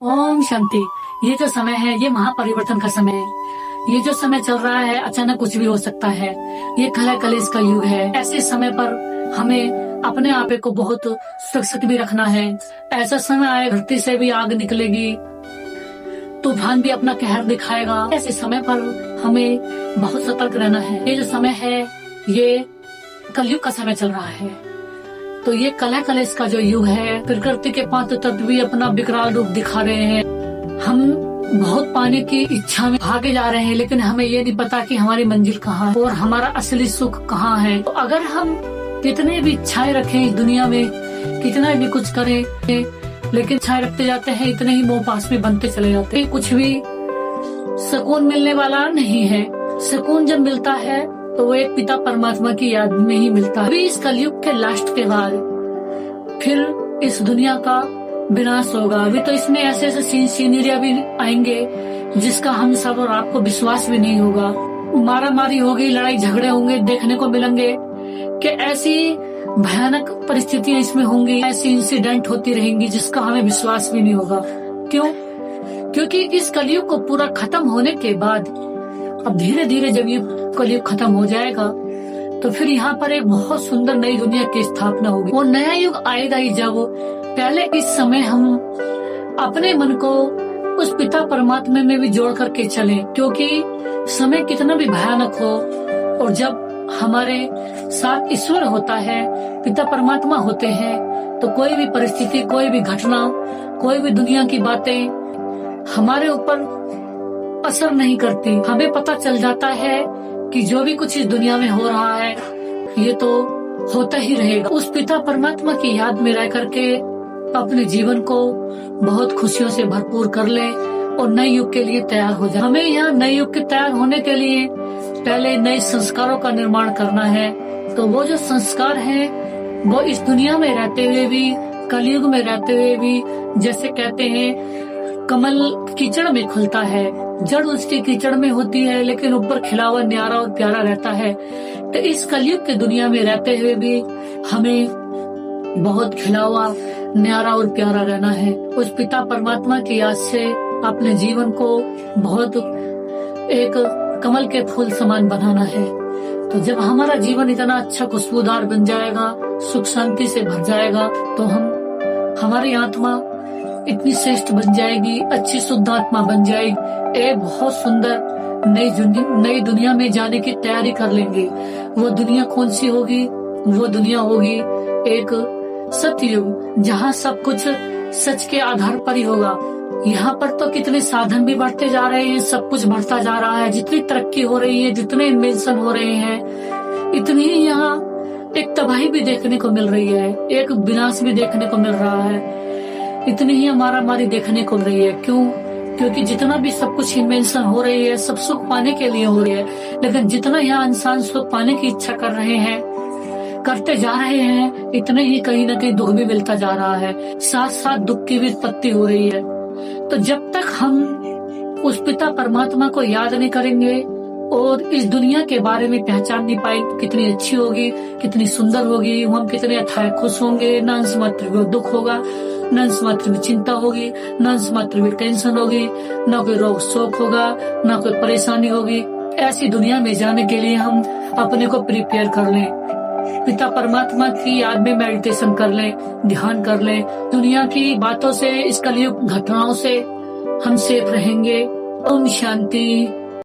ओम शांति। ये जो समय है ये महापरिवर्तन का समय है। ये जो समय चल रहा है अचानक कुछ भी हो सकता है। ये कलह कलेश का युग है। ऐसे समय पर हमें अपने आप को बहुत सुरक्षित भी रखना है। ऐसा समय आए धरती से भी आग निकलेगी, तूफान भी अपना कहर दिखाएगा। ऐसे समय पर हमें बहुत सतर्क रहना है। ये जो समय है ये कलयुग का समय चल रहा है। तो ये कलह कलेश का जो युग है, प्रकृति के 5 तत्व भी अपना विकराल रूप दिखा रहे हैं। हम बहुत पाने की इच्छा में भागे जा रहे हैं, लेकिन हमें ये नहीं पता कि हमारी मंजिल कहाँ है और हमारा असली सुख कहाँ है। तो अगर हम कितने भी इच्छाएं रखें इस दुनिया में, कितना भी कुछ करें, लेकिन इच्छाएं रखते जाते हैं, इतने ही मोह पास में बनते चले जाते हैं। कुछ भी सुकून मिलने वाला नहीं है। सुकून जब मिलता है तो वो एक पिता परमात्मा की याद में ही मिलता है। अभी इस कलयुग के लास्ट के बाद फिर इस दुनिया का विनाश होगा। अभी तो इसमें ऐसे ऐसे सीनरिया भी आएंगे जिसका हम सब और आपको विश्वास भी नहीं होगा। मारा मारी होगी, लड़ाई झगड़े होंगे, देखने को मिलेंगे कि ऐसी भयानक परिस्थितियां इसमें होंगी, ऐसी इंसिडेंट होती रहेंगी जिसका हमें विश्वास भी नहीं होगा। क्यों? क्योंकि इस कलयुग को पूरा खत्म होने के बाद अब धीरे धीरे जब ये कलयुग खत्म हो जाएगा तो फिर यहाँ पर एक बहुत सुंदर नई दुनिया की स्थापना होगी। वो नया युग आएगा ही जब पहले इस समय हम अपने मन को उस पिता परमात्मा में भी जोड़ करके चलें, क्योंकि समय कितना भी भयानक हो और जब हमारे साथ ईश्वर होता है, पिता परमात्मा होते हैं, तो कोई भी परिस्थिति, कोई भी घटना, कोई भी दुनिया की बातें हमारे ऊपर असर नहीं करती। हमें पता चल जाता है कि जो भी कुछ इस दुनिया में हो रहा है ये तो होता ही रहेगा। उस पिता परमात्मा की याद में रह करके अपने जीवन को बहुत खुशियों से भरपूर कर ले और नए युग के लिए तैयार हो जाए। हमें यहाँ नए युग के तैयार होने के लिए पहले नए संस्कारों का निर्माण करना है। तो वो जो संस्कार है वो इस दुनिया में रहते हुए भी, कलयुग में रहते हुए भी, जैसे कहते हैं कमल कीचड़ में खुलता है, जड़ उसकी कीचड़ में होती है लेकिन ऊपर खिला हुआ न्यारा और प्यारा रहता है। तो इस कलयुग की दुनिया में रहते हुए भी हमें बहुत खिला हुआ, न्यारा और प्यारा रहना है। उस पिता परमात्मा की याद से अपने जीवन को बहुत एक कमल के फूल समान बनाना है। तो जब हमारा जीवन इतना अच्छा खुशबूदार बन जाएगा, सुख शांति से भर जाएगा, तो हमारी आत्मा इतनी श्रेष्ठ बन जाएगी, अच्छी शुद्ध आत्मा बन जाएगी। एक बहुत सुंदर नई दुनिया में जाने की तैयारी कर लेंगे। वो दुनिया कौन सी होगी? वो दुनिया होगी एक सतयुग, जहाँ सब कुछ सच के आधार पर ही होगा। यहाँ पर तो कितने साधन भी बढ़ते जा रहे हैं, सब कुछ बढ़ता जा रहा है। जितनी तरक्की हो रही है, जितने इन्वेंशन हो रहे हैं, इतनी ही यहाँ एक तबाही भी देखने को मिल रही है, एक विनाश भी देखने को मिल रहा है, इतनी ही मारामारी देखने को मिल रही है। क्यों? क्योंकि जितना भी सब कुछ इन्वेंशन हो रही है सब सुख पाने के लिए हो रही है, लेकिन जितना यहाँ इंसान सुख पाने की इच्छा कर रहे हैं, करते जा रहे हैं, इतने ही कहीं न कहीं दुख भी मिलता जा रहा है, साथ साथ दुख की भी उत्पत्ति हो रही है। तो जब तक हम उस पिता परमात्मा को याद नहीं करेंगे और इस दुनिया के बारे में पहचान नहीं पाएंगे, कितनी अच्छी होगी, कितनी सुंदर होगी, हम कितने अथाह खुश होंगे, न अंश मात्र भी दुख होगा, न अंश मात्र भी चिंता होगी, न अंश मात्र भी टेंशन होगी, न कोई रोग शोक होगा, न कोई परेशानी होगी। ऐसी दुनिया में जाने के लिए हम अपने को प्रिपेयर कर लें, पिता परमात्मा की याद में मेडिटेशन कर लें, ध्यान कर लें। दुनिया की बातों से, इस कलयुग घटनाओं से हम सेफ रहेंगे। ओम शांति।